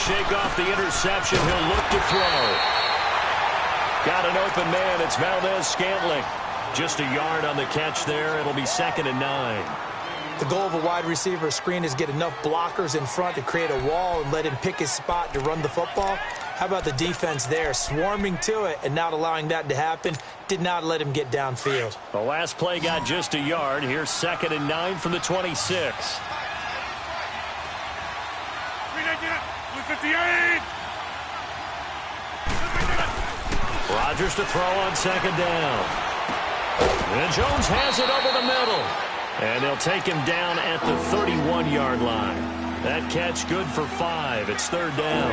shake off the interception. He'll look to throw. Got an open man. It's Valdez-Scantling. Just a yard on the catch there. It'll be 2nd and 9. The goal of a wide receiver screen is get enough blockers in front to create a wall and let him pick his spot to run the football. How about the defense there, swarming to it and not allowing that to happen? Did not let him get downfield. The last play got just a yard. Here's 2nd and 9 from the 26. 58. Rodgers to throw on 2nd down. And Jones has it over the middle. And they'll take him down at the 31-yard line. That catch good for 5. It's 3rd down.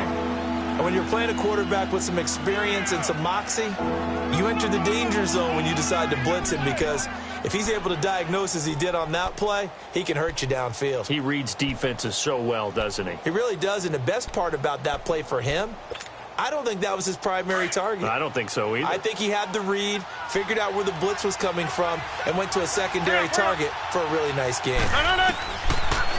And when you're playing a quarterback with some experience and some moxie, you enter the danger zone when you decide to blitz him, because if he's able to diagnose as he did on that play, he can hurt you downfield. He reads defenses so well, doesn't he? He really does, and the best part about that play for him, I don't think that was his primary target. I don't think so either. I think he had the read, figured out where the blitz was coming from, and went to a secondary target for a really nice game.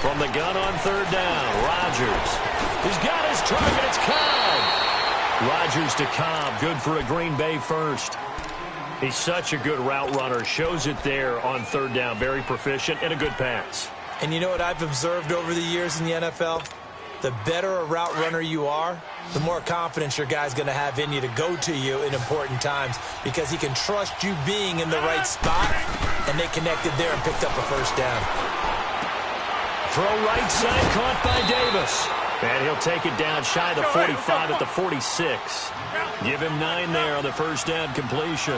From the gun on 3rd down, Rodgers. He's got his target. It's Cobb. Rodgers to Cobb. Good for a Green Bay first. He's such a good route runner. Shows it there on 3rd down. Very proficient and a good pass. And you know what I've observed over the years in the NFL? The better a route runner you are, the more confidence your guy's going to have in you to go to you in important times, because he can trust you being in the right spot, and they connected there and picked up a 1st down. Throw right side, caught by Davis. And he'll take it down shy of the 45 at the 46. Give him 9 there on the 1st down completion.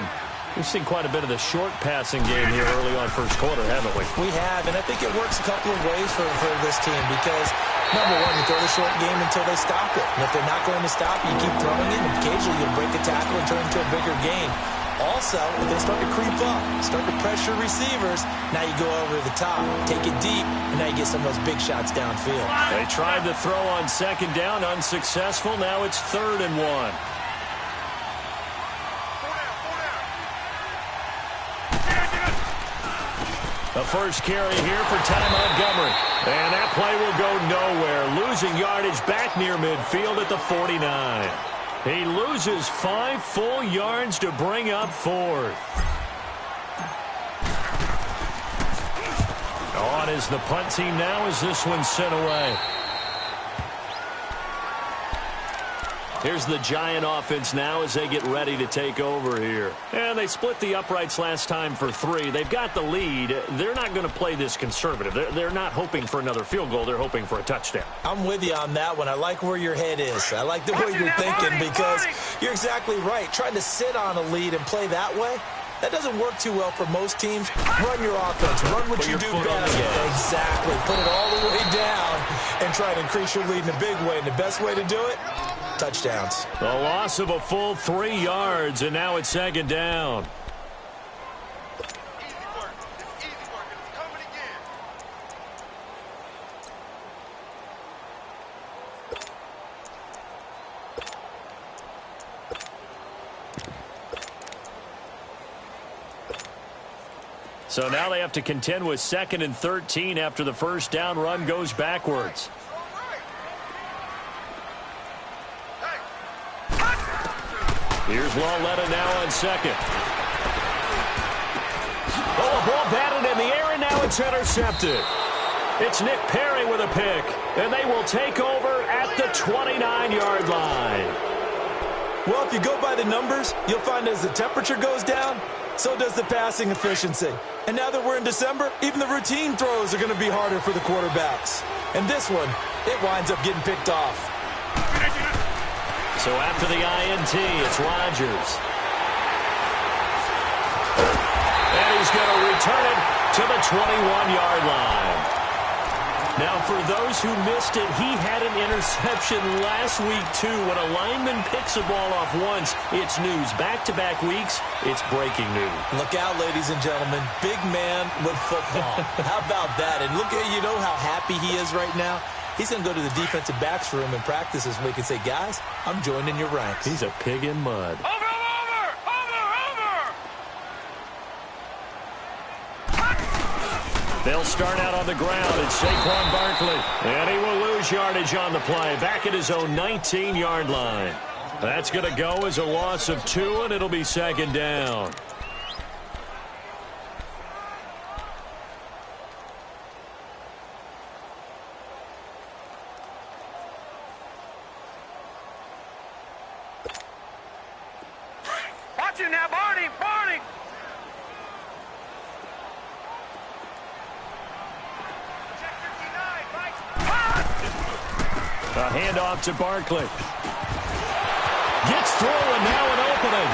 We've seen quite a bit of the short passing game here early on 1st quarter, haven't we? We have, and I think it works a couple of ways for this team, because number one, you throw the short game until they stop it. And if they're not going to stop it, you keep throwing it, and occasionally you'll break a tackle and turn it into a bigger game. Also, if they start to creep up, start to pressure receivers, now you go over the top, take it deep, and now you get some of those big shots downfield. They tried to throw on 2nd down, unsuccessful. Now it's 3rd and 1. The first carry here for Ty Montgomery. And that play will go nowhere. Losing yardage back near midfield at the 49. He loses 5 full yards to bring up 4th. On is the punt team now as this one's sent away. Here's the Giant offense now as they get ready to take over here. And they split the uprights last time for 3. They've got the lead. They're not going to play this conservative. They're not hoping for another field goal. They're hoping for a touchdown. I'm with you on that one. I like where your head is. I like the way you're thinking, because you're exactly right. Trying to sit on a lead and play that way, that doesn't work too well for most teams. Run your offense. Run what you do best. Exactly. Put it all the way down and try to increase your lead in a big way. And the best way to do it, touchdowns. The loss of a full 3 yards, and now it's 2nd down. So now they have to contend with 2nd and 13 after the 1st down run goes backwards. Here's Lauletta now on 2nd. Oh, a ball batted in the air, and now it's intercepted. It's Nick Perry with a pick, and they will take over at the 29-yard line. Well, if you go by the numbers, you'll find as the temperature goes down, so does the passing efficiency. And now that we're in December, even the routine throws are going to be harder for the quarterbacks. And this one, it winds up getting picked off. So after the INT, it's Rodgers. And he's going to return it to the 21-yard line. Now, for those who missed it, he had an interception last week, too. When a lineman picks a ball off once, it's news. Back-to-back weeks, it's breaking news. Look out, ladies and gentlemen. Big man with football. How about that? And look at, you know how happy he is right now? He's going to go to the defensive backs room and practice this week and say, guys, I'm joining your ranks. He's a pig in mud. Over! They'll start out on the ground. It's Saquon Barkley. And he will lose yardage on the play. Back at his own 19-yard line. That's going to go as a loss of 2, and it'll be second down. Watch it now, Barney! Barney! A handoff to Barkley. Gets through, and now an opening.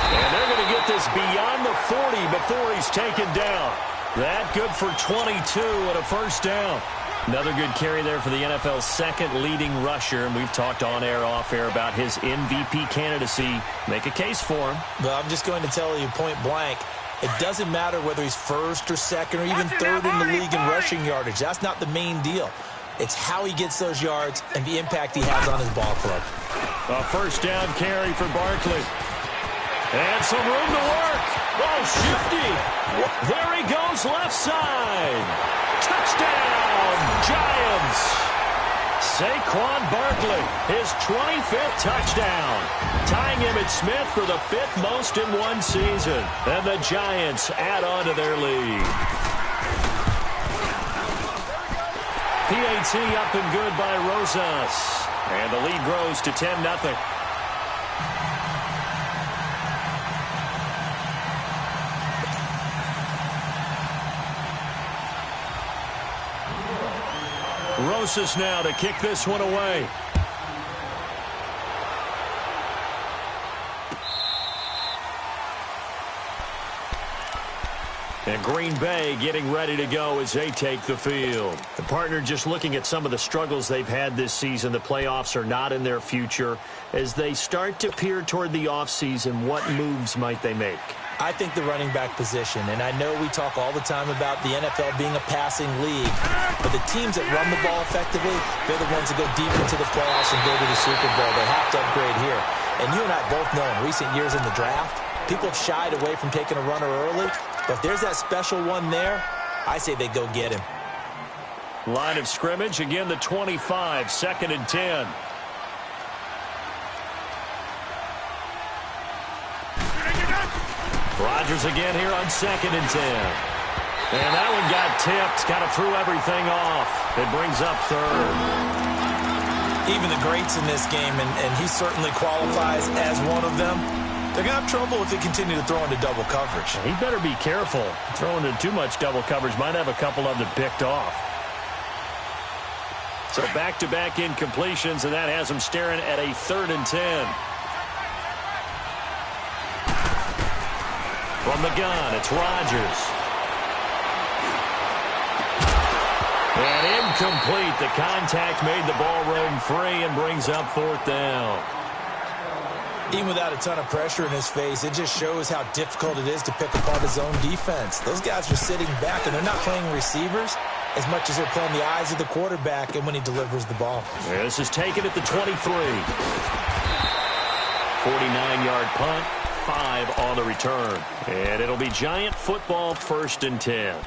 And they're going to get this beyond the 40 before he's taken down. That good for 22 and a first down. Another good carry there for the NFL's second leading rusher, and we've talked on air, off air about his MVP candidacy. Make a case for him. Well, I'm just going to tell you point blank, it doesn't matter whether he's first or second or even third in the league in rushing yardage. That's not the main deal. It's how he gets those yards and the impact he has on his ball club. A first down carry for Barkley. And some room to work. Oh, shifty. There he goes, left side. Touchdown, Giants. Saquon Barkley, his 25th touchdown. Tying Emmitt Smith for the 5th most in one season. And the Giants add on to their lead. PAT up and good by Rosas. And the lead grows to 10-0. Rosas now to kick this one away. And Green Bay getting ready to go as they take the field. The partner just looking at some of the struggles they've had this season. The playoffs are not in their future. As they start to peer toward the offseason, what moves might they make? I think the running back position, and I know we talk all the time about the NFL being a passing league, but the teams that run the ball effectively, they're the ones that go deep into the playoffs and go to the Super Bowl. They have to upgrade here. And you and I both know in recent years in the draft, people have shied away from taking a runner early. But if there's that special one there, I say they go get him. Line of scrimmage, again the 25, 2nd and 10. Rodgers again here on 2nd and 10. And that one got tipped, kind of threw everything off. It brings up 3rd. Even the greats in this game, and he certainly qualifies as one of them, they're going to have trouble if they continue to throw into double coverage. He better be careful. Throwing into too much double coverage might have a couple of them picked off. So back-to-back incompletions, and that has him staring at a 3rd and 10. From the gun, it's Rodgers. And incomplete. The contact made the ball roam free and brings up 4th down. Even without a ton of pressure in his face, it just shows how difficult it is to pick apart his own defense. Those guys are sitting back, and they're not playing receivers as much as they're playing the eyes of the quarterback and when he delivers the ball. Yeah, this is taken at the 23. 49-yard punt, 5 on the return. And it'll be Giant football, 1st and 10.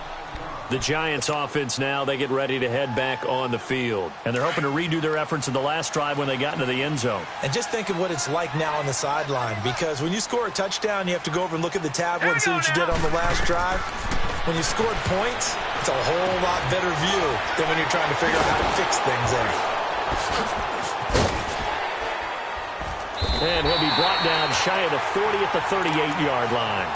The Giants offense now, they get ready to head back on the field. And they're hoping to redo their efforts in the last drive when they got into the end zone. And just think of what it's like now on the sideline, because when you score a touchdown, you have to go over and look at the tablet and see what you did on the last drive. When you scored points, it's a whole lot better view than when you're trying to figure out how to fix things there. And he'll be brought down shy of the 40 at the 38-yard line.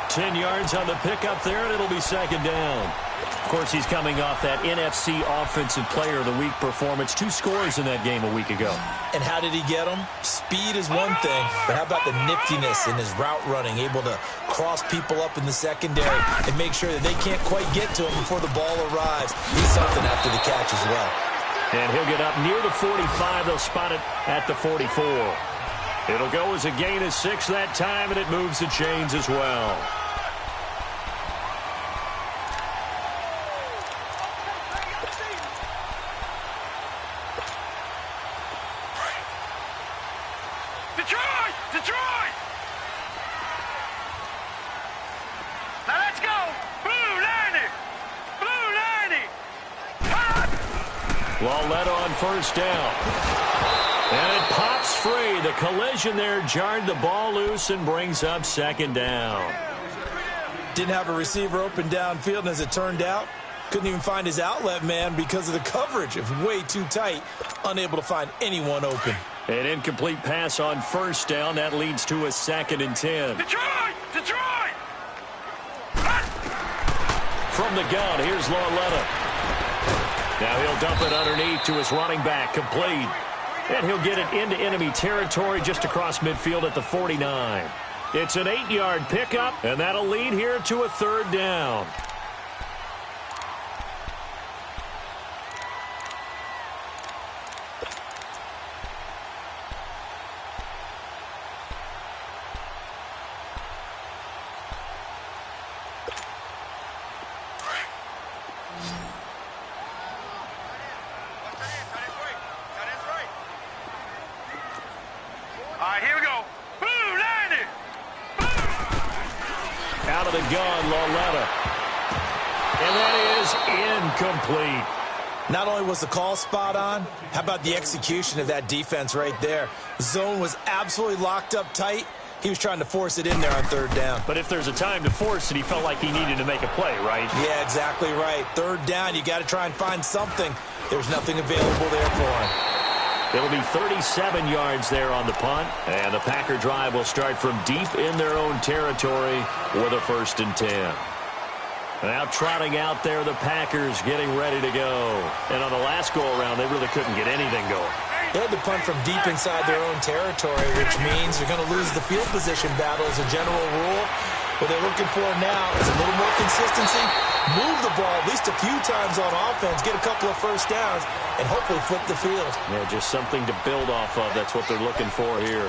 10 yards on the pickup there, and it'll be 2nd down. Of course, he's coming off that NFC Offensive Player of the Week performance. 2 scores in that game a week ago. And how did he get them? Speed is one thing, but how about the niftiness in his route running, able to cross people up in the secondary and make sure that they can't quite get to him before the ball arrives. He's something after the catch as well. And he'll get up near the 45. They'll spot it at the 44. It'll go as a gain of 6 that time, and it moves the chains as well. Detroit! Now let's go! Blue line it! Blue Lauletta on first down. And it pops free. The collision there jarred the ball loose and brings up second down. Didn't have a receiver open downfield, and as it turned out, couldn't even find his outlet man because of the coverage. It was way too tight, unable to find anyone open. An incomplete pass on first down. That leads to a 2nd and 10. Detroit! Detroit! From the gun, here's Lauletta. Now he'll dump it underneath to his running back, complete. And he'll get it into enemy territory just across midfield at the 49. It's an 8-yard pickup, and that'll lead here to a 3rd down. All right, here we go. Boom, landed. Out of the gun, Lauletta. And that is incomplete. Not only was the call spot on, how about the execution of that defense right there? The zone was absolutely locked up tight. He was trying to force it in there on 3rd down. But if there's a time to force it, he felt like he needed to make a play, right? Yeah, exactly right. 3rd down, you got to try and find something. There's nothing available there for him. It'll be 37 yards there on the punt, and the Packer drive will start from deep in their own territory with a 1st and 10. Now trotting out there, the Packers getting ready to go. And on the last go-around, they really couldn't get anything going. They had to punt from deep inside their own territory, which means you're going to lose the field position battle as a general rule. What they're looking for now is a little more consistency, move the ball at least a few times on offense, get a couple of 1st downs, and hopefully flip the field. Yeah, just something to build off of. That's what they're looking for here.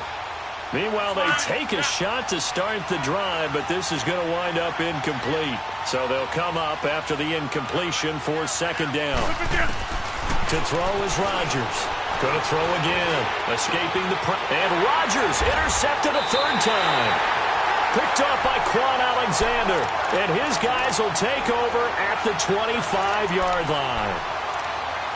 Meanwhile, they take a shot to start the drive, but this is going to wind up incomplete. So they'll come up after the incompletion for 2nd down. To throw is Rodgers. Going to throw again. Escaping the and Rodgers intercepted a 3rd time. Picked off by Quan Alexander. And his guys will take over at the 25-yard line.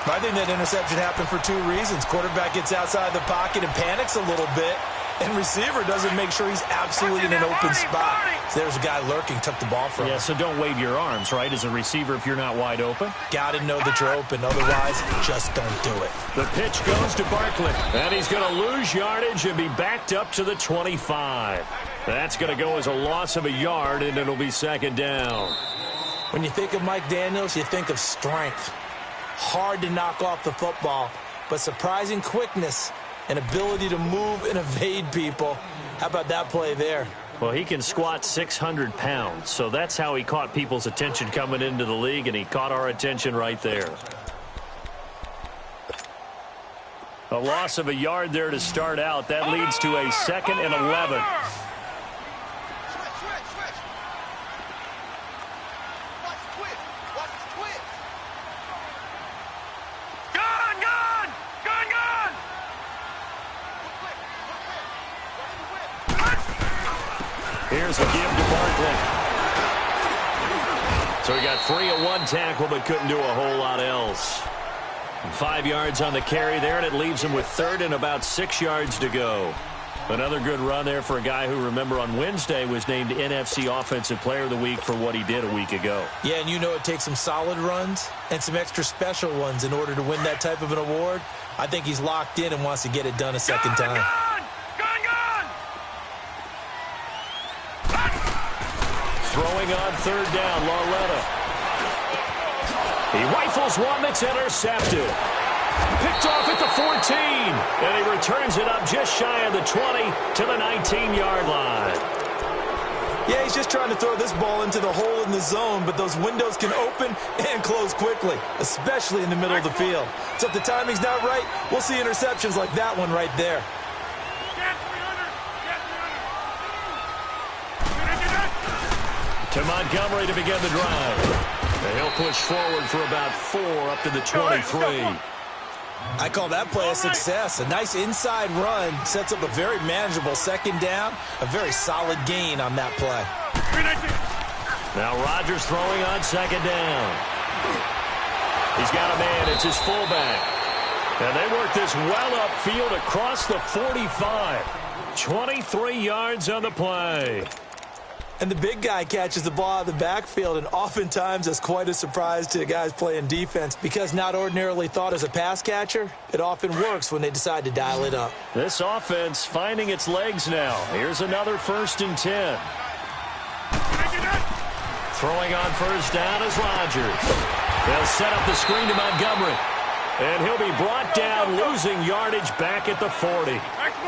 I think that interception happened for 2 reasons. Quarterback gets outside the pocket and panics a little bit. And receiver doesn't make sure he's absolutely in an open spot. So there's a guy lurking, took the ball from him. Yeah, so don't wave your arms, right, as a receiver if you're not wide open. Got to know that you're open. Otherwise, just don't do it. The pitch goes to Barkley. And he's going to lose yardage and be backed up to the 25. That's going to go as a loss of a yard, and it'll be 2nd down. When you think of Mike Daniels, you think of strength. Hard to knock off the football, but surprising quickness and ability to move and evade people. How about that play there? Well, he can squat 600 pounds, so that's how he caught people's attention coming into the league, and he caught our attention right there. A loss of a yard there to start out. That leads to a 2nd and 11. Here's a give to Barkley. So he got free of 1 tackle, but couldn't do a whole lot else. 5 yards on the carry there, and it leaves him with 3rd and about 6 yards to go. Another good run there for a guy who, remember, on Wednesday was named NFC Offensive Player of the Week for what he did a week ago. Yeah, and you know it takes some solid runs and some extra special ones in order to win that type of an award. I think he's locked in and wants to get it done a second time. Throwing on 3rd down, Lauletta. He rifles one that's intercepted. Picked off at the 14. And he returns it up just shy of the 20 to the 19-yard line. Yeah, he's just trying to throw this ball into the hole in the zone, but those windows can open and close quickly, especially in the middle of the field. So if the timing's not right, we'll see interceptions like that one right there. To Montgomery to begin the drive. And he'll push forward for about 4 up to the 23. I call that play a success. A nice inside run sets up a very manageable 2nd down. A very solid gain on that play. Now Rodgers throwing on 2nd down. He's got a man. It's his fullback. And they work this well upfield across the 45. 23 yards on the play. And the big guy catches the ball out of the backfield, and oftentimes that's quite a surprise to the guys playing defense because not ordinarily thought as a pass catcher, it often works when they decide to dial it up. This offense finding its legs now. Here's another 1st and 10. Throwing on first down is Rodgers. They'll set up the screen to Montgomery. And he'll be brought down, losing yardage back at the 40.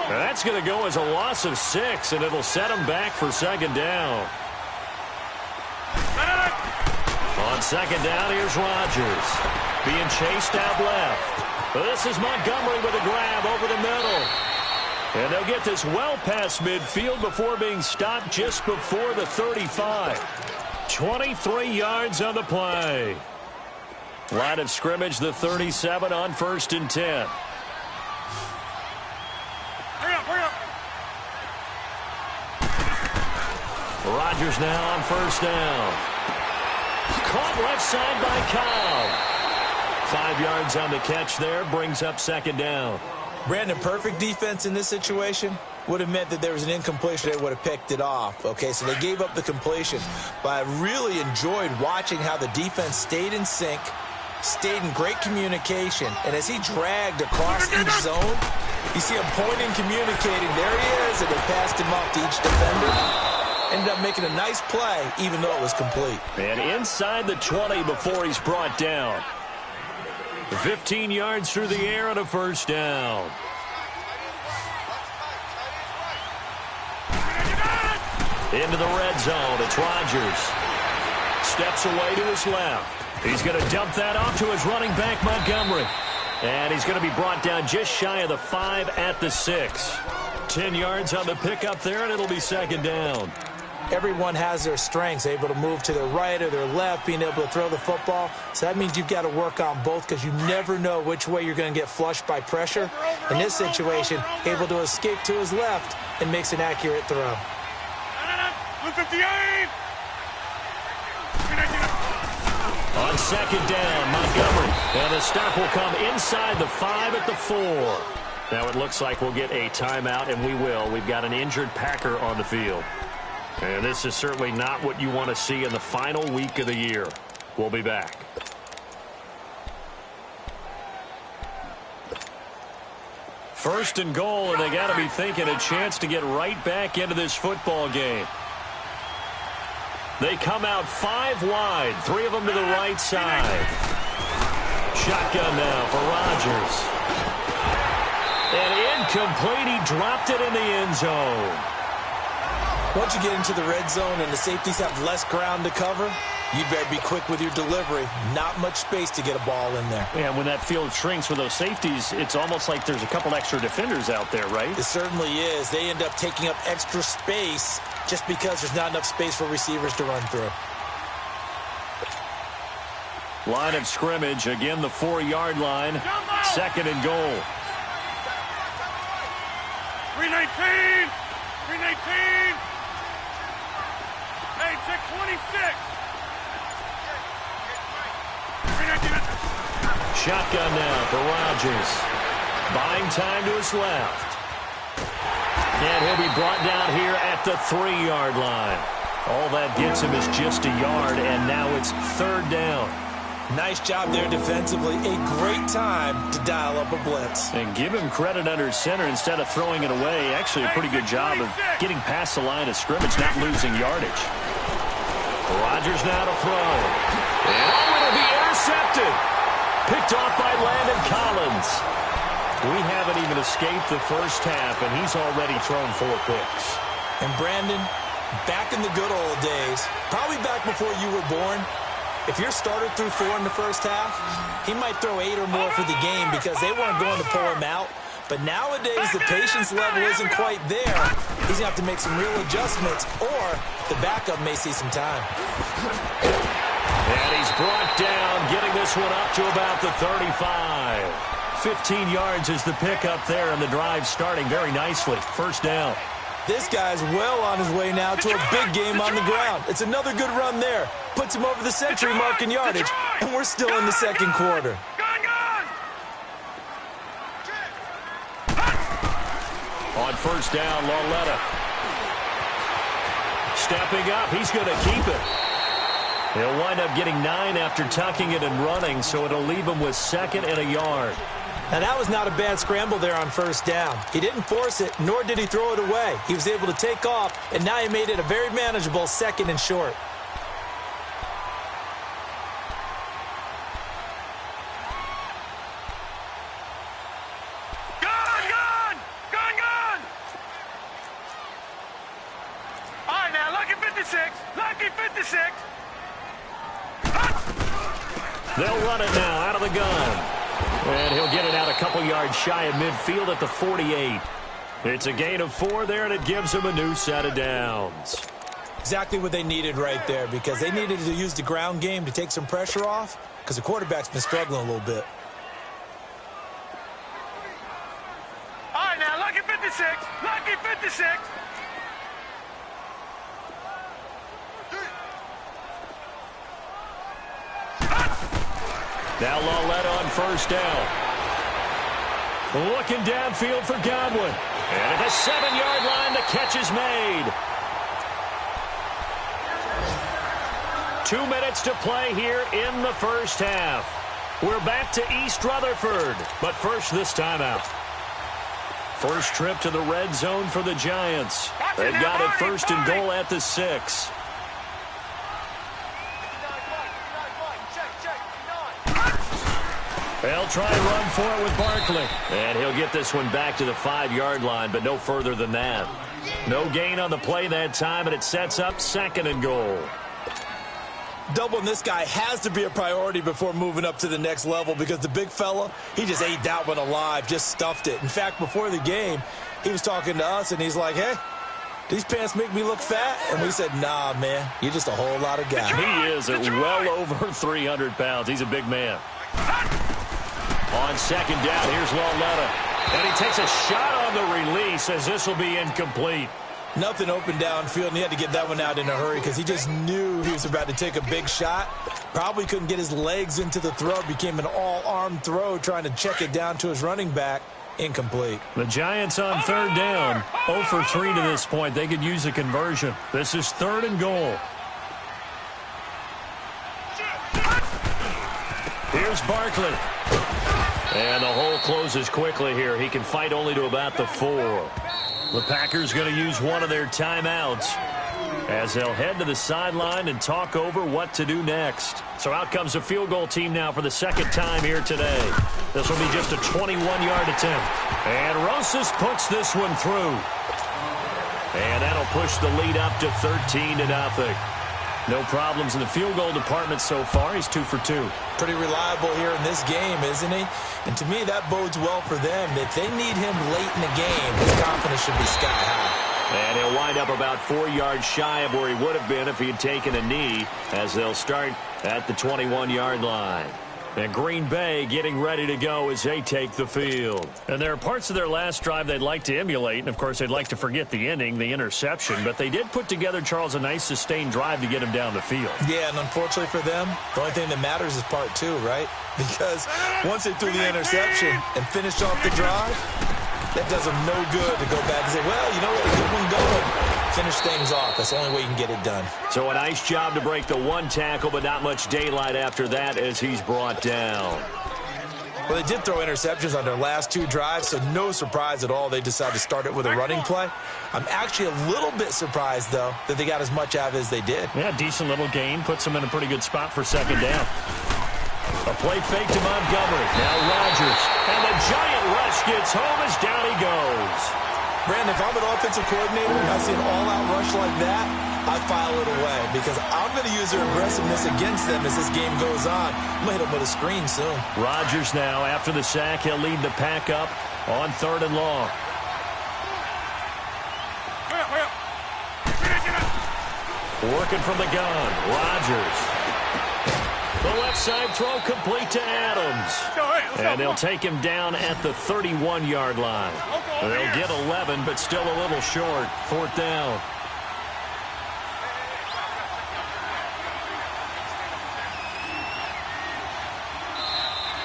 That's going to go as a loss of 6, and it'll set him back for 2nd down. On 2nd down, here's Rodgers. Being chased out left. This is Montgomery with a grab over the middle. And they'll get this well past midfield before being stopped just before the 35. 23 yards on the play. Line of scrimmage, the 37 on 1st and 10. Hurry up. Rodgers now on 1st down. Caught left side by Cobb. 5 yards on the catch there, brings up 2nd down. Brandon, perfect defense in this situation would have meant that there was an incompletion. They would have picked it off. Okay, so they gave up the completion. But I really enjoyed watching how the defense stayed in sync, stayed in great communication, and as he dragged across each zone, you see him pointing, communicating. There he is, and they passed him up to each defender. Ended up making a nice play, even though it was complete. And inside the 20 before he's brought down. 15 yards through the air on a 1st down. Into the red zone, it's Rodgers. Steps away to his left. He's going to dump that off to his running back, Montgomery. And he's going to be brought down just shy of the 5 at the 6. 10 yards on the pickup there, and it'll be 2nd down. Everyone has their strengths, able to move to their right or their left, being able to throw the football. So that means you've got to work on both because you never know which way you're going to get flushed by pressure. In this situation, able to escape to his left and makes an accurate throw. 58. On 2nd down, Montgomery. And the stop will come inside the 5 at the 4. Now it looks like we'll get a timeout, and we will. We've got an injured Packer on the field. And this is certainly not what you want to see in the final week of the year. We'll be back. First and goal, and they got to be thinking a chance to get right back into this football game. They come out 5 wide, 3 of them to the right side. Shotgun now for Rodgers. And incomplete, he dropped it in the end zone. Once you get into the red zone and the safeties have less ground to cover, you better be quick with your delivery. Not much space to get a ball in there. Yeah, when that field shrinks with those safeties, it's almost like there's a couple extra defenders out there, right? It certainly is. They end up taking up extra space just because there's not enough space for receivers to run through. Line of scrimmage, again the 4-yard line. 2nd and goal. 319. 319. Hey, check 26. Shotgun now for Rodgers. Buying time to his left. And he'll be brought down here at the 3-yard line. All that gets him is just a yard, and now it's 3rd down. Nice job there defensively. A great time to dial up a blitz. And give him credit under center instead of throwing it away. Actually, a pretty good job of getting past the line of scrimmage, not losing yardage. Rodgers now to throw. And it'll be intercepted. Picked off by Landon Collins. We haven't even escaped the first half, and he's already thrown 4 picks. And Brandon, back in the good old days, probably back before you were born, if your starter threw 4 in the first half, he might throw 8 or more for the game because they weren't going to pull him out. But nowadays, the patience level isn't quite there. He's going to have to make some real adjustments, or the backup may see some time. And he's brought down, getting this one up to about the 35. 15 yards is the pickup there, and the drive starting very nicely. 1st down. This guy's well on his way now to a big game on the ground. It's another good run there. Puts him over the century mark in yardage, and we're still in the second quarter. On first down, Lauletta. Stepping up, he's going to keep it. He'll wind up getting 9 after tucking it and running, so it'll leave him with 2nd and a yard. Now, that was not a bad scramble there on first down. He didn't force it, nor did he throw it away. He was able to take off, and now he made it a very manageable 2nd and short. Gone! All right, now, lucky 56. Lucky 56. They'll run it now out of the gun. And he'll get it out a couple yards shy of midfield at the 48. It's a gain of 4 there, and it gives him a new set of downs. Exactly what they needed right there, because they needed to use the ground game to take some pressure off, because the quarterback's been struggling a little bit. All right, now, lucky 56. Lucky 56. Now Lauletta on first down. Looking downfield for Godwin. And at the 7-yard line, the catch is made. 2 minutes to play here in the first half. We're back to East Rutherford, but first this timeout. First trip to the red zone for the Giants. They've got it first and goal at the 6. They'll try and run for it with Barkley. And he'll get this one back to the 5-yard line, but no further than that. No gain on the play that time, and it sets up 2nd and goal. Doubling this guy has to be a priority before moving up to the next level, because the big fella, he just ate that one alive, just stuffed it. In fact, before the game, he was talking to us, and he's like, hey, these pants make me look fat? And we said, nah, man, you're just a whole lot of guy. He is at well over 300 pounds. He's a big man. On second down, here's Lauletta. And he takes a shot on the release, as this will be incomplete. Nothing open downfield, and he had to get that one out in a hurry because he just knew he was about to take a big shot. Probably couldn't get his legs into the throw. Became an all-arm throw, trying to check it down to his running back. Incomplete. The Giants on third down. 0 for 3 to this point. They could use a conversion. This is 3rd and goal. Here's Barkley. And the hole closes quickly here. He can fight only to about the 4. The Packers going to use one of their timeouts as they'll head to the sideline and talk over what to do next. So out comes the field goal team now for the 2nd time here today. This will be just a 21-yard attempt. And Rosas puts this one through. And that'll push the lead up to 13-0. No problems in the field goal department so far. He's 2 for 2. Pretty reliable here in this game, isn't he? And to me, that bodes well for them. If they need him late in the game, his confidence should be sky high. And he'll wind up about 4 yards shy of where he would have been if he had taken a knee, as they'll start at the 21-yard line. And Green Bay getting ready to go as they take the field. And there are parts of their last drive they'd like to emulate. And, of course, they'd like to forget the ending, the interception. But they did put together, Charles, a nice sustained drive to get him down the field. Yeah, and unfortunately for them, the only thing that matters is part 2, right? Because once they threw the interception and finished off the drive, that does them no good to go back and say, well, you know what, a good one going. Finish things off. That's the only way you can get it done. So a nice job to break the 1 tackle, but not much daylight after that as he's brought down. Well, they did throw interceptions on their last 2 drives, so no surprise at all they decided to start it with a running play. I'm actually a little bit surprised, though, that they got as much out of it as they did. Yeah, decent little gain. Puts them in a pretty good spot for 2nd down. A play fake to Montgomery. Now Rodgers. And the giant rush gets home as down he goes. Brandon, if I'm an offensive coordinator and I see an all-out rush like that, I file it away because I'm going to use their aggressiveness against them as this game goes on. I'm going to hit them with a screen soon. Rodgers now, after the sack, he'll lead the pack up on 3rd and long. Working from the gun, Rodgers. The left side throw complete to Adams. And they'll take him down at the 31-yard line. They'll get 11, but still a little short. 4th down.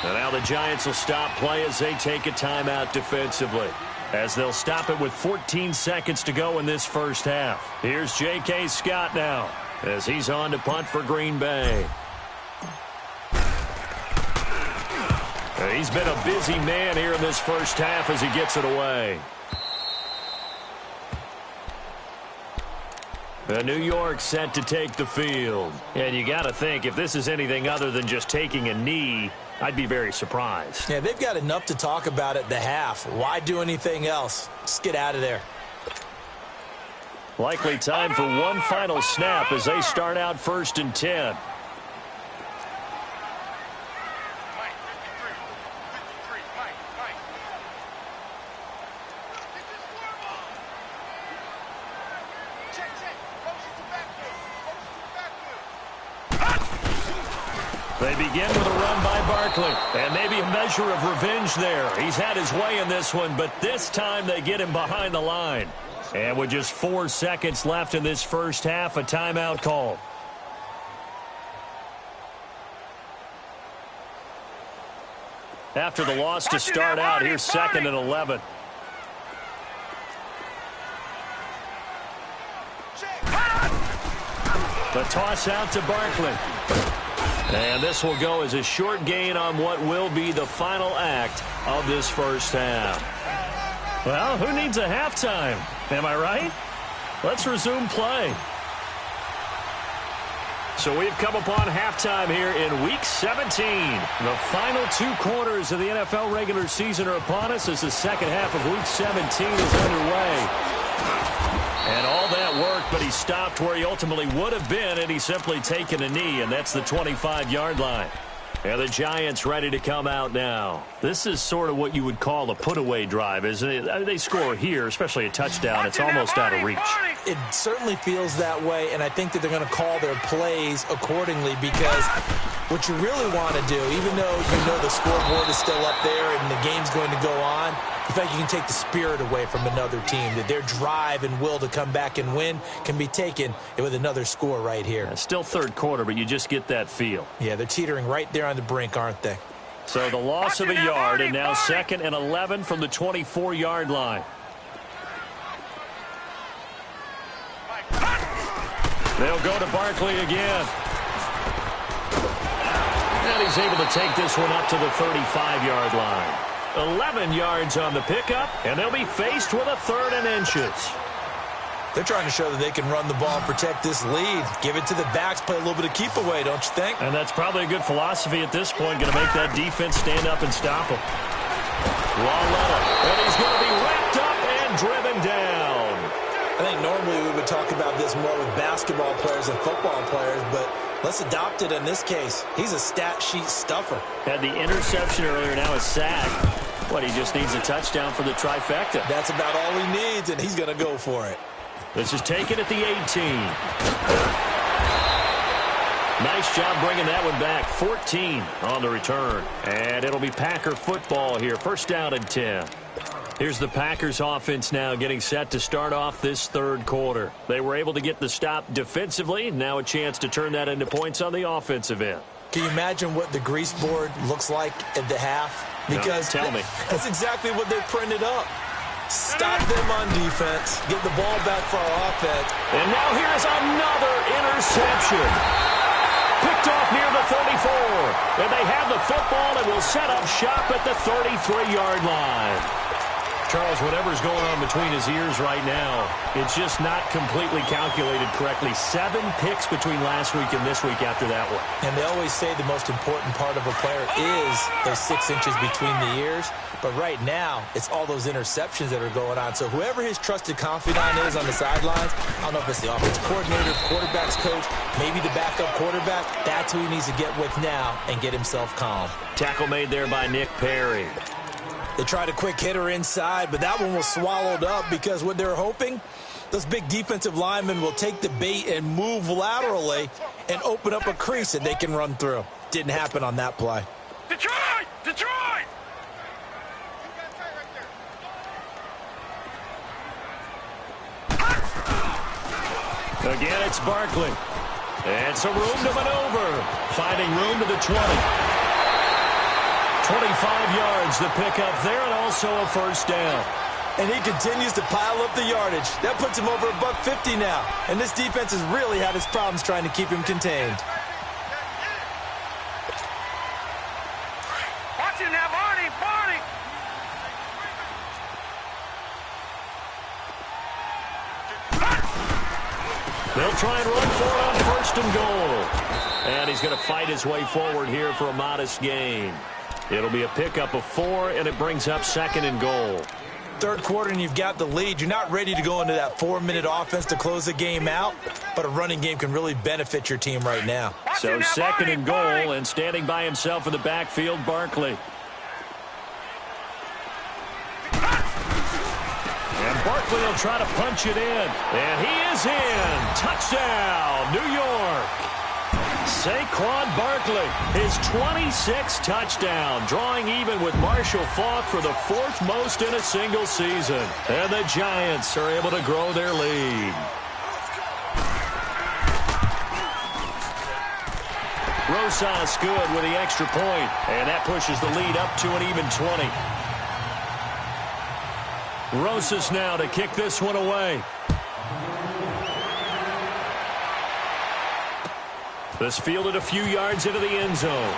And now the Giants will stop play as they take a timeout defensively, as they'll stop it with 14 seconds to go in this first half. Here's J.K. Scott now as he's on to punt for Green Bay. He's been a busy man here in this first half as he gets it away. New York set to take the field. And you got to think, if this is anything other than just taking a knee, I'd be very surprised. Yeah, they've got enough to talk about at the half. Why do anything else? Just get out of there. Likely time for one final snap as they start out 1st and 10. They begin with a run by Barkley, and maybe a measure of revenge there. He's had his way in this one, but this time they get him behind the line. And with just 4 seconds left in this first half, a timeout call. After the loss to start out, here's 2nd and 11. The toss out to Barkley. And this will go as a short gain on what will be the final act of this first half. Well, who needs a halftime? Am I right? Let's resume play. So we've come upon halftime here in Week 17. The final 2 quarters of the NFL regular season are upon us as the second half of Week 17 is underway. And all that work, but he stopped where he ultimately would have been, and he's simply taken a knee, and that's the 25-yard line. And the Giants ready to come out now. This is sort of what you would call a put-away drive, isn't it? I mean, they score here, especially a touchdown. It's almost out of reach. It certainly feels that way, and I think that they're going to call their plays accordingly, because what you really want to do, even though you know the scoreboard is still up there and the game's going to go on, the fact you can take the spirit away from another team, that their drive and will to come back and win can be taken with another score right here. Still 3rd quarter, but you just get that feel. Yeah, they're teetering right there on the brink, aren't they? So the loss of a yard, and now 2nd and 11 from the 24-yard line. They'll go to Barkley again. And he's able to take this one up to the 35-yard line. 11 yards on the pickup, and they'll be faced with a 3rd and inches. They're trying to show that they can run the ball and protect this lead. Give it to the backs, play a little bit of keep away, don't you think? And that's probably a good philosophy at this point, going to make that defense stand up and stop him. Walletta, and he's going to be wrapped up and driven down. I think normally we would talk about this more with basketball players and football players, but let's adopt it in this case. He's a stat sheet stuffer. Had the interception earlier, now a sack. What, he just needs a touchdown for the trifecta. That's about all he needs, and he's going to go for it. This is taken at the 18. Nice job bringing that one back. 14 on the return. And it'll be Packer football here. 1st down and 10. Here's the Packers offense now getting set to start off this 3rd quarter. They were able to get the stop defensively. Now a chance to turn that into points on the offensive end. Can you imagine what the grease board looks like at the half? Because no, tell me. That's exactly what they printed up. Stop them on defense, get the ball back for our offense. And now here's another interception. Picked off near the 34. And they have the football and will set up shop at the 33-yard line. Charles, whatever's going on between his ears right now, it's just not completely calculated correctly. 7 picks between last week and this week after that one. And they always say the most important part of a player is those 6 inches between the ears. But right now, it's all those interceptions that are going on. So whoever his trusted confidant is on the sidelines, I don't know if it's the offensive coordinator, quarterback's coach, maybe the backup quarterback, that's who he needs to get with now and get himself calm. Tackle made there by Nick Perry. They tried a quick hitter inside, but that one was swallowed up because what they're hoping, those big defensive linemen will take the bait and move laterally and open up a crease that they can run through. Didn't happen on that play. Detroit! Detroit! Again, it's Barkley. And some room to maneuver. Finding room to the 20. 25 yards to pick up there, and also a first down. And he continues to pile up the yardage. That puts him over $150 now. And this defense has really had its problems trying to keep him contained. Watch him now, Barney! Barney! They'll try and run for it on first and goal. And he's going to fight his way forward here for a modest gain. It'll be a pickup of 4, and it brings up second and goal. Third quarter and you've got the lead. You're not ready to go into that 4-minute offense to close the game out, but a running game can really benefit your team right now. So second and goal, and standing by himself in the backfield, Barkley. And Barkley will try to punch it in. And he is in. Touchdown, New York. Saquon Barkley, his 26th touchdown, drawing even with Marshall Faulk for the 4th most in a single season. And the Giants are able to grow their lead. Rosas good with the extra point, and that pushes the lead up to an even 20. Rosas now to kick this one away. This fielded a few yards into the end zone.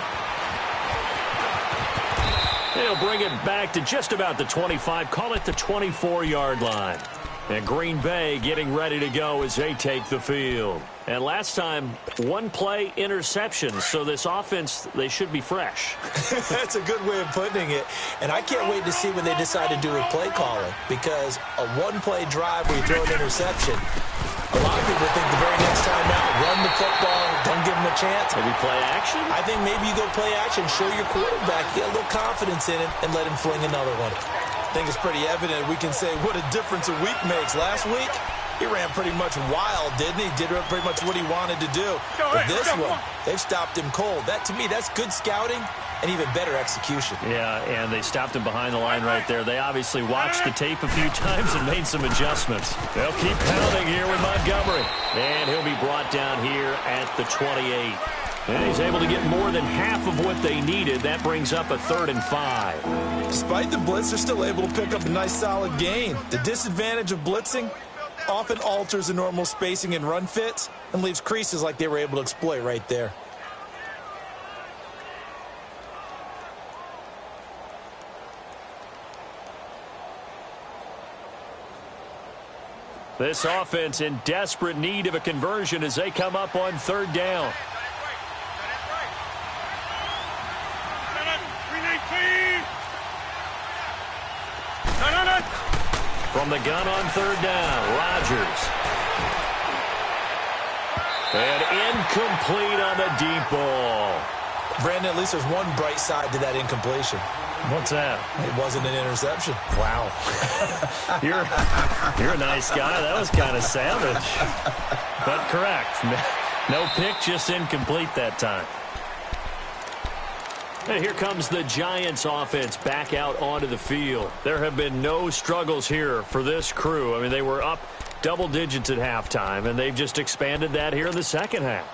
They'll bring it back to just about the 25, call it the 24-yard line. And Green Bay getting ready to go as they take the field. And last time, 1-play interception, so this offense, they should be fresh. That's a good way of putting it. And I can't wait to see what they decide to do with play calling, because a 1-play drive where you throw an interception, a lot of people think the very next time out, run the football, don't give them a chance. Maybe play action? I think maybe you go play action, show your quarterback, get a little confidence in it, and let him fling another one. I think it's pretty evident we can say what a difference a week makes. Last week, he ran pretty much wild, didn't he? Did pretty much what he wanted to do. But this one, they've stopped him cold. That, to me, that's good scouting and even better execution. Yeah, and they stopped him behind the line right there. They obviously watched the tape a few times and made some adjustments. They'll keep pounding here with Montgomery. And he'll be brought down here at the 28. And he's able to get more than half of what they needed. That brings up a 3rd and 5. Despite the blitz, they're still able to pick up a nice solid gain. The disadvantage of blitzing often alters the normal spacing and run fits and leaves creases like they were able to exploit right there. This offense in desperate need of a conversion as they come up on 3rd down. From the gun on 3rd down, Rodgers. And incomplete on the deep ball. Brandon, at least there's one bright side to that incompletion. What's that? It wasn't an interception. Wow. You're a nice guy. That was kind of savage. But correct. No pick, just incomplete that time. And here comes the Giants offense back out onto the field. There have been no struggles here for this crew. I mean, they were up double digits at halftime, and they've just expanded that here in the second half.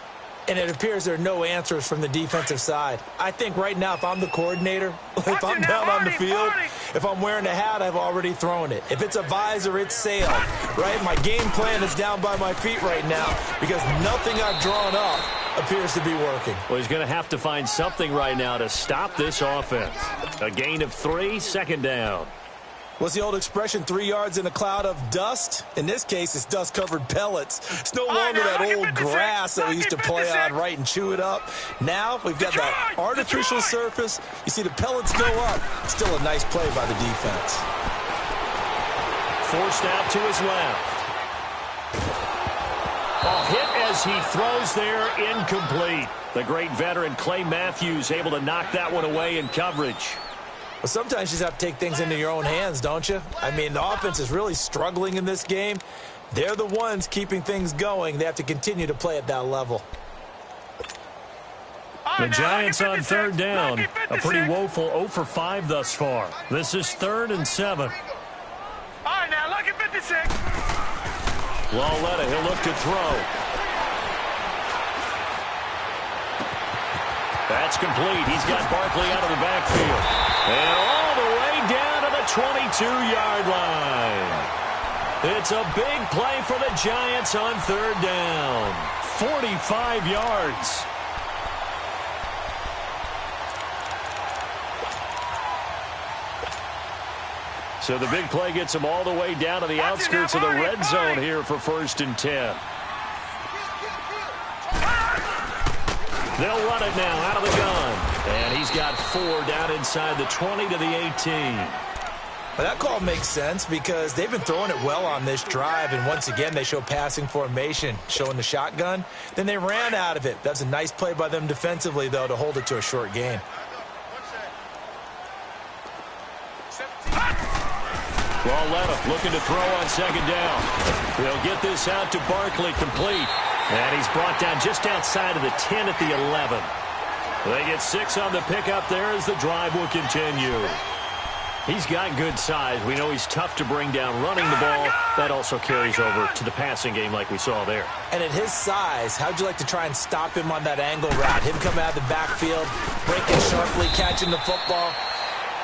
And it appears there are no answers from the defensive side. I think right now, if I'm the coordinator, if I'm down on the field, if I'm wearing a hat, I've already thrown it. If it's a visor, it's sailed, right? My game plan is down by my feet right now because nothing I've drawn up appears to be working. Well, he's going to have to find something right now to stop this offense. A gain of 3, 2nd down. What's the old expression, 3 yards in a cloud of dust? In this case, it's dust-covered pellets. It's no longer that old grass that we used to play on, right, and chew it up. Now we've got that artificial surface. You see the pellets go up. Still a nice play by the defense. Forced out to his left. A hit as he throws there, incomplete. The great veteran Clay Matthews able to knock that one away in coverage. Well, sometimes you just have to take things into your own hands, don't you? I mean, the offense is really struggling in this game. They're the ones keeping things going. They have to continue to play at that level. The Giants on third down. A pretty woeful 0 for 5 thus far. This is 3rd and 7. All right, now, lucky 56. Lauletta, he'll look to throw. That's complete. He's got Barkley out of the backfield. And all the way down to the 22-yard line. It's a big play for the Giants on third down. 45 yards. So the big play gets them all the way down to the outskirts of the red zone here for 1st and 10. They'll run it now out of the gun. And he's got 4 down inside the 20 to the 18. Well, that call makes sense because they've been throwing it well on this drive, and once again they show passing formation, showing the shotgun. Then they ran out of it. That's a nice play by them defensively, though, to hold it to a short gain. Lauletta looking to throw on 2nd down. They'll get this out to Barkley, complete. And he's brought down just outside of the 10 at the 11. They get 6 on the pickup there as the drive will continue. He's got good size. We know he's tough to bring down running the ball. That also carries over to the passing game like we saw there. And at his size, how'd you like to try and stop him on that angle route? Him coming out of the backfield, breaking sharply, catching the football.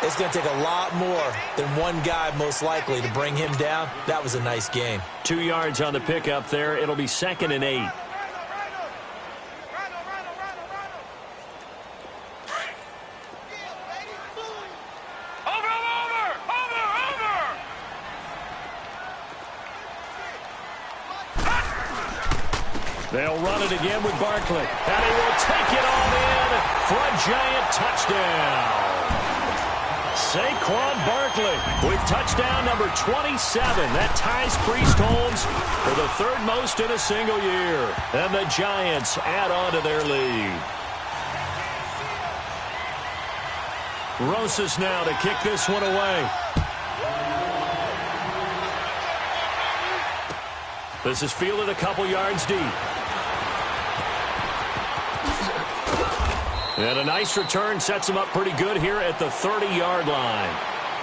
It's going to take a lot more than one guy, most likely, to bring him down. That was a nice gain. 2 yards on the pickup there. It'll be 2nd and 8. They'll run it again with Barkley. And he will take it all in for a Giant touchdown. Saquon Barkley with touchdown number 27. That ties Priest Holmes for the 3rd most in a single year. And the Giants add on to their lead. Rosas now to kick this one away. This is fielded a couple yards deep. And a nice return sets them up pretty good here at the 30-yard line.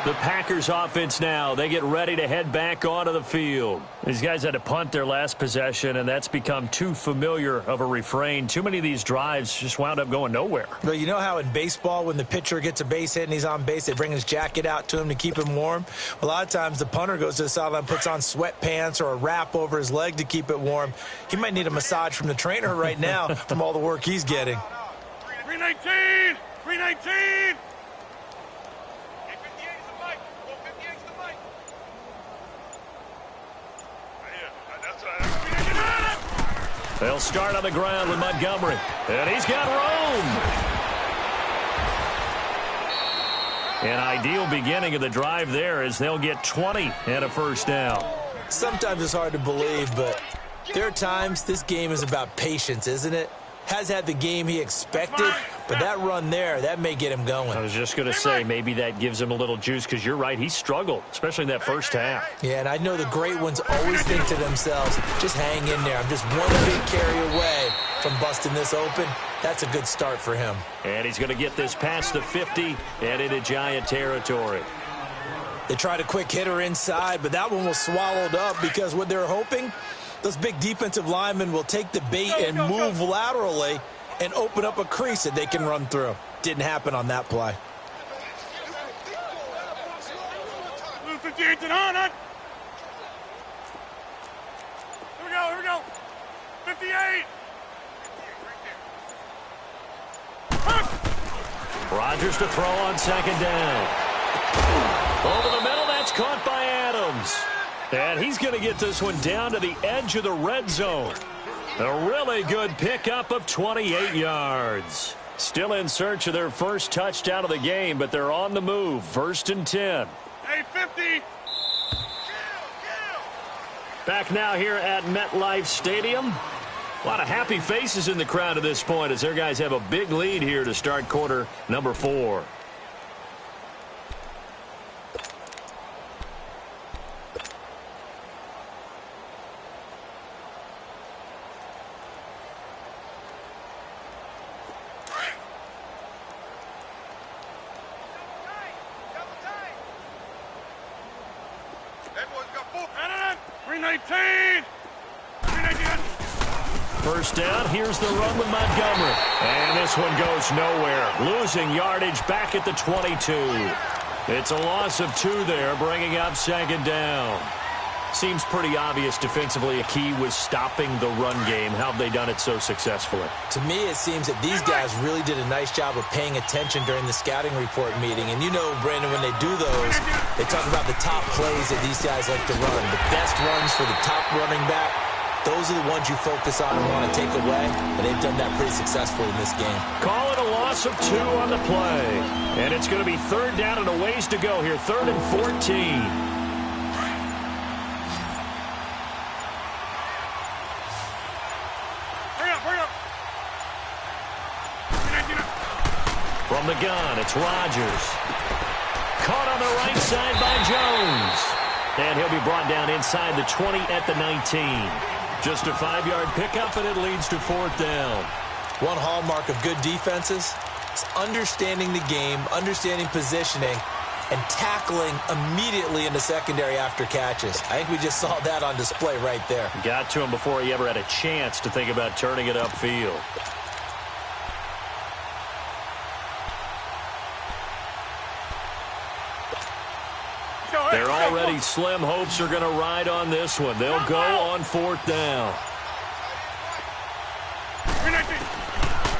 The Packers offense now, they get ready to head back onto the field. These guys had to punt their last possession, and that's become too familiar of a refrain. Too many of these drives just wound up going nowhere. Well, you know how in baseball when the pitcher gets a base hit and he's on base, they bring his jacket out to him to keep him warm? A lot of times the punter goes to the sideline, puts on sweatpants or a wrap over his leg to keep it warm. He might need a massage from the trainer right now from all the work he's getting. 319! 319! They'll start on the ground with Montgomery. And he's got room. An ideal beginning of the drive there as they'll get 20 and a 1st down. Sometimes it's hard to believe, but there are times this game is about patience, isn't it? Has had the game he expected, but that run there, that may get him going. I was just going to say, maybe that gives him a little juice because you're right, he struggled, especially in that 1st half. Yeah, and I know the great ones always think to themselves, just hang in there. I'm just one big carry away from busting this open. That's a good start for him. And he's going to get this past the 50 and into Giant territory. They tried a quick hitter inside, but that one was swallowed up because what they're hoping, those big defensive linemen will take the bait and move laterally and open up a crease that they can run through. Didn't happen on that play. 58 to 100. Here we go. 58. Rodgers to throw on 2nd down. Over the middle, that's caught by Adams. And he's going to get this one down to the edge of the red zone. A really good pickup of 28 yards. Still in search of their 1st touchdown of the game, but they're on the move. 1st and 10. Hey, 50. Back now here at MetLife Stadium. A lot of happy faces in the crowd at this point as their guys have a big lead here to start quarter number 4. 319. 319. First down, here's the run with Montgomery. And this one goes nowhere. Losing yardage back at the 22. It's a loss of 2 there, bringing up second down. Seems pretty obvious defensively a key was stopping the run game. How have they done it so successfully? To me, it seems that these guys really did a nice job of paying attention during the scouting report meeting. And you know, Brandon, when they do those, they talk about the top plays that these guys like to run. The best runs for the top running back. Those are the ones you focus on and want to take away, and they've done that pretty successfully in this game. Call it a loss of 2 on the play. And it's going to be third down and a ways to go here. 3rd and 14. From the gun, it's Rodgers. Caught on the right side by Jones. And he'll be brought down inside the 20 at the 19. Just a 5-yard pickup, and it leads to 4th down. One hallmark of good defenses is understanding the game, understanding positioning, and tackling immediately in the secondary after catches. I think we just saw that on display right there. Got to him before he ever had a chance to think about turning it upfield. They're already slim hopes are going to ride on this one. They'll go on 4th down.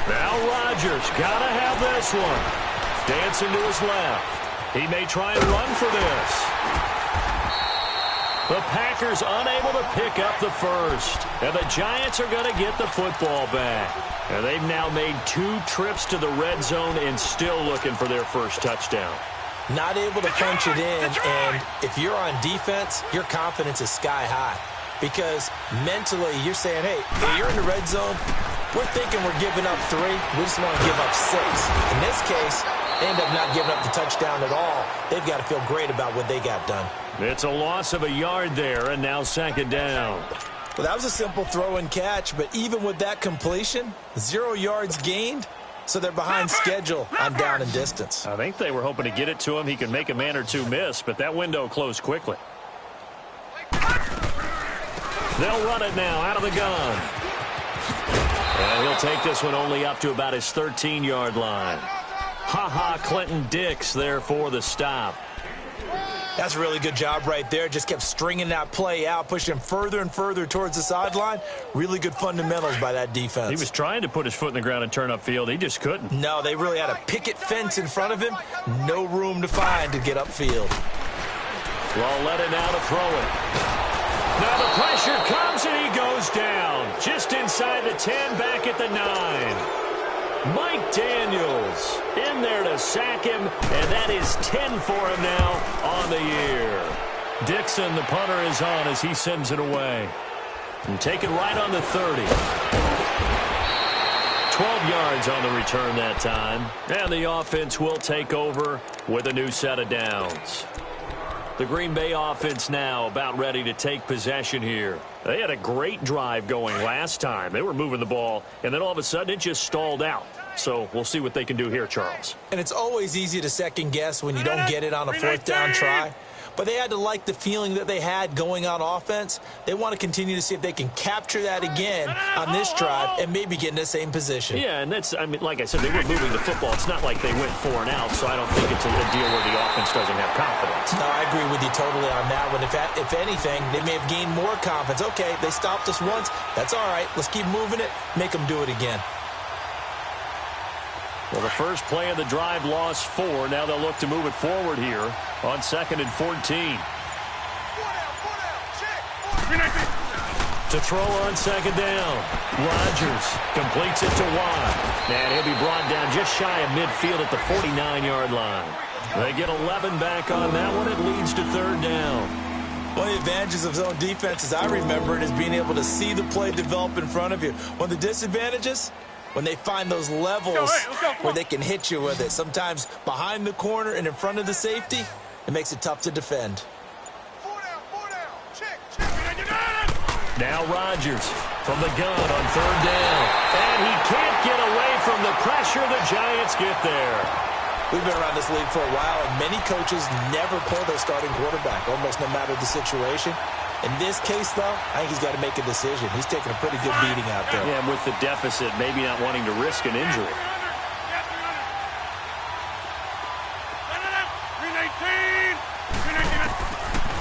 Now Rodgers got to have this one. Dancing to his left. He may try and run for this. The Packers unable to pick up the first. And the Giants are going to get the football back. And they've now made 2 trips to the red zone and still looking for their first touchdown. Not able to punch it in, and if you're on defense, your confidence is sky high. Because mentally, you're saying, hey, you're in the red zone. We're thinking we're giving up 3. We just want to give up 6. In this case, they end up not giving up the touchdown at all. They've got to feel great about what they got done. It's a loss of a yard there, and now 2nd down. Well, that was a simple throw and catch, but even with that completion, 0 yards gained. So they're behind schedule on down and distance. I think they were hoping to get it to him. He could make a man or 2 miss, but that window closed quickly. They'll run it now out of the gun. And he'll take this one only up to about his 13-yard line. Clinton Dix there for the stop. That's a really good job right there. Just kept stringing that play out, pushing him further and further towards the sideline. Really good fundamentals by that defense. He was trying to put his foot in the ground and turn upfield. He just couldn't. No, they really had a picket fence in front of him. No room to find to get upfield. Well, let it now to throw it. Now the pressure comes and he goes down. Just inside the 10, back at the 9. Mike Daniels in there to sack him, and that is 10 for him now on the year. Dixon, the punter, is on as he sends it away. And taken right on the 30. 12 yards on the return that time. And the offense will take over with a new set of downs. The Green Bay offense now about ready to take possession here. They had a great drive going last time. They were moving the ball, and then all of a sudden it just stalled out. So we'll see what they can do here, Charles. And it's always easy to second guess when you don't get it on a 4th down try. But they had to like the feeling that they had going on offense. They want to continue to see if they can capture that again on this drive and maybe get in the same position. Yeah, and that's, I mean, like I said, they were moving the football. It's not like they went 4 and out, so I don't think it's a deal where the offense doesn't have confidence. No, I agree with you totally on that one. If anything, they may have gained more confidence. Okay, they stopped us once. That's all right. Let's keep moving it. Make them do it again. Well, the first play of the drive lost 4. Now they'll look to move it forward here on 2nd and 14. To throw on 2nd down. Rodgers completes it to Watt. And he'll be brought down just shy of midfield at the 49-yard line. They get 11 back on that one. It leads to 3rd down. One of the advantages of zone defense, as I remember it, is being able to see the play develop in front of you. One of the disadvantages, when they find those levels where they can hit you with it. Sometimes behind the corner and in front of the safety, it makes it tough to defend. Now Rodgers from the gun on 3rd down. And he can't get away from the pressure. The Giants get there. We've been around this league for a while, and many coaches never pull their starting quarterback, almost no matter the situation. In this case, though, I think he's got to make a decision. He's taking a pretty good beating out there. Yeah, and with the deficit, maybe not wanting to risk an injury.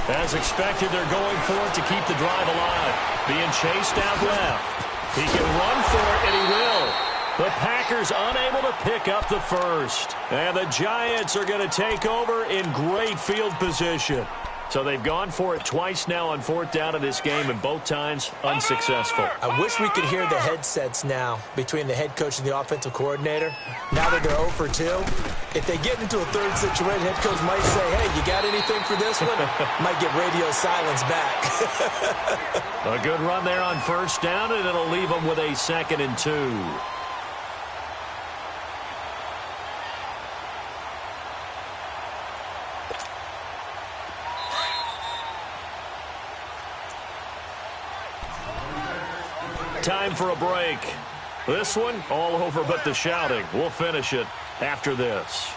As expected, they're going for it to keep the drive alive. Being chased out left. He can run for it, and he will. The Packers unable to pick up the first. And the Giants are going to take over in great field position. So they've gone for it twice now on fourth down in this game, and both times unsuccessful. I wish we could hear the headsets now between the head coach and the offensive coordinator. Now that they're 0 for 2, if they get into a third situation, head coach might say, hey, you got anything for this one? Might get radio silence back. A good run there on first down, and it'll leave them with a 2nd and 2. Time for a break. This one, all over but the shouting. We'll finish it after this.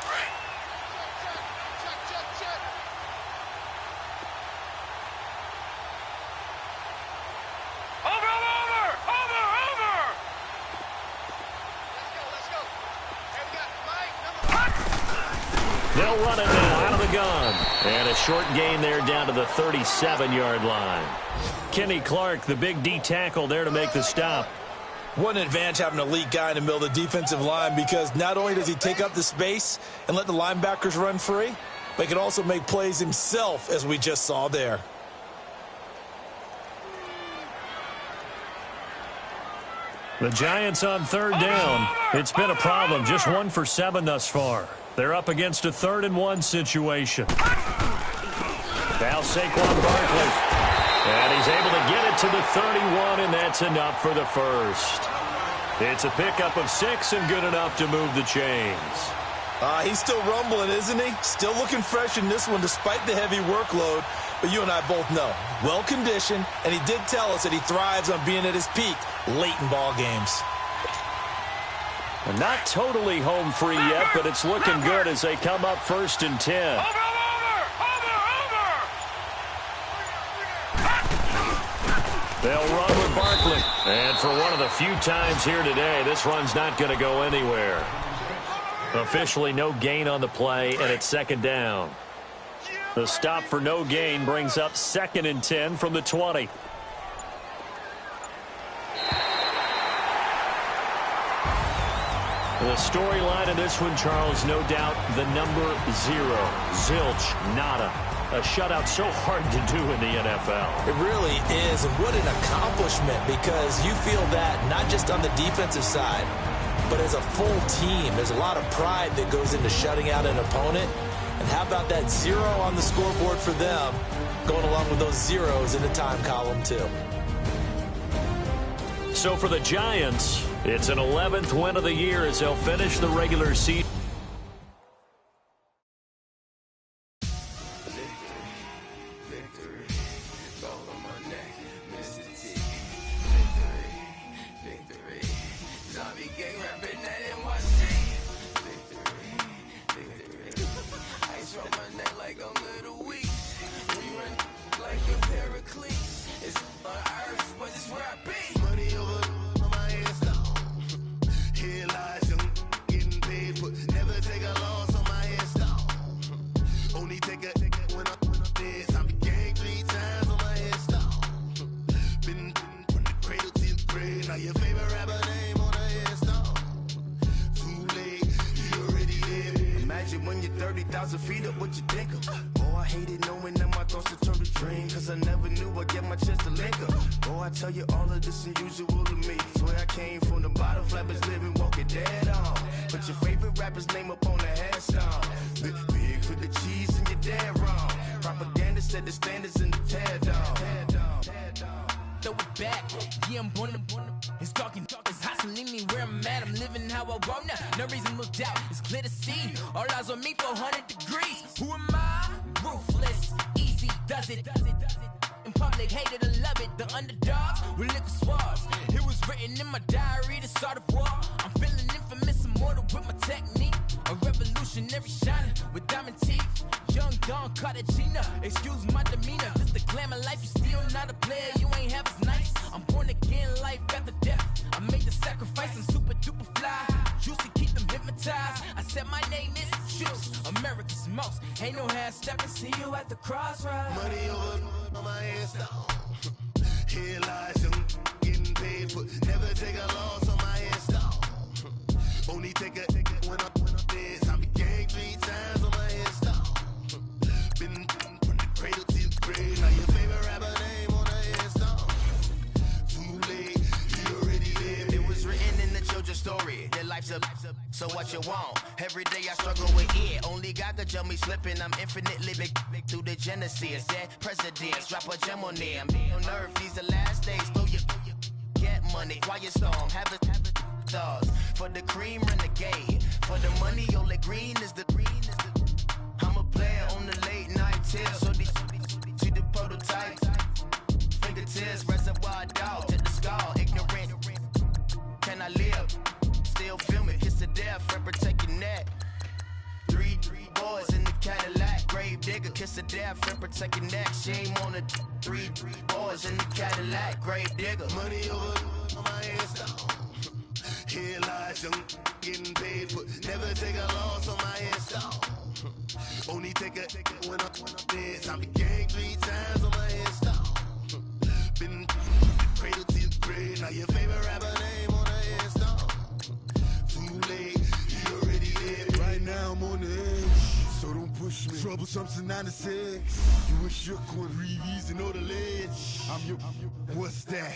They'll run it now out of the gun. And a short gain there down to the 37-yard line. Kenny Clark, the big D tackle there to make the stop. What an advantage having an elite guy in the middle of the defensive line, because not only does he take up the space and let the linebackers run free, but he can also make plays himself, as we just saw there. The Giants on third down. It's been a problem. Just 1 for 7 thus far. They're up against a 3rd and 1 situation. Now Saquon Barkley. And he's able to get it to the 31, and that's enough for the first. It's a pickup of 6 and good enough to move the chains. He's still rumbling, isn't he? Still looking fresh in this one despite the heavy workload. But you and I both know, well-conditioned, and he did tell us that he thrives on being at his peak late in ball games. Not totally home free yet, but it's looking good as they come up 1st and 10. They'll run with Barkley. And for one of the few times here today, this run's not going to go anywhere. Officially no gain on the play, and it's 2nd down. The stop for no gain brings up 2nd and 10 from the 20. The storyline of this one, Charles, no doubt the number 0. Zilch, nada. A shutout so hard to do in the NFL. It really is, and what an accomplishment, because you feel that not just on the defensive side, but as a full team. There's a lot of pride that goes into shutting out an opponent. And how about that 0 on the scoreboard for them, going along with those zeros in the time column too. So for the Giants, it's an 11th win of the year as they'll finish the regular season. It was written in my diary to start a war. I'm feeling infamous. immortal with my technique. A revolutionary shining with diamond teeth. Young Don Cartagena, excuse my demeanor. This the glamour life, you still not a player, you ain't half as nice. I'm born again, life after death. I made the sacrifice, I'm super duper fly. Juicy, keep them hypnotized. I said my name is Juice, America's most. Ain't no half stepping, see you at the crossroads. Money over on my headstone. Here lies young, getting paid for. Never take a loss on my headstone. Only take a when I'm dead. I became 3 times on my headstone. Been from the cradle to the grave. Now your favorite rapper name on the headstone. Too late, you already lived. It was written in the children's story. Their life's up, so what you want? Every day I struggle with it. Only God could jump me slipping. I'm infinitely big through the genesis. Dead presidents, drop a gem on them. On earth, these the last days. Throw your get money, quiet storm, have it stars. For the cream, renegade. For the money, only green is the I'm a player on the late night tips. So these see the prototype. Fingertips, reservoir dog, to the skull, ignorant. Can I live? Still film it, kiss to death, friend, protect your neck. 3 boys in the Cadillac, grave digger, kiss to death, friend, protect your neck. Shame on the 3 boys in the Cadillac, grave digger. Money over on my headstone. Here lies young, getting paid for. Never take a loss on my headstone. Only take a when I'm dead. I became 3 times on my headstone. Been from the cradle to the grave. Now your favorite rapper name on the headstone. Too late, you already lived. Right now I'm on the edge, so don't push me. Troublesome to 96. You a shook one, Reeves and know the ledge. I'm your, what's that?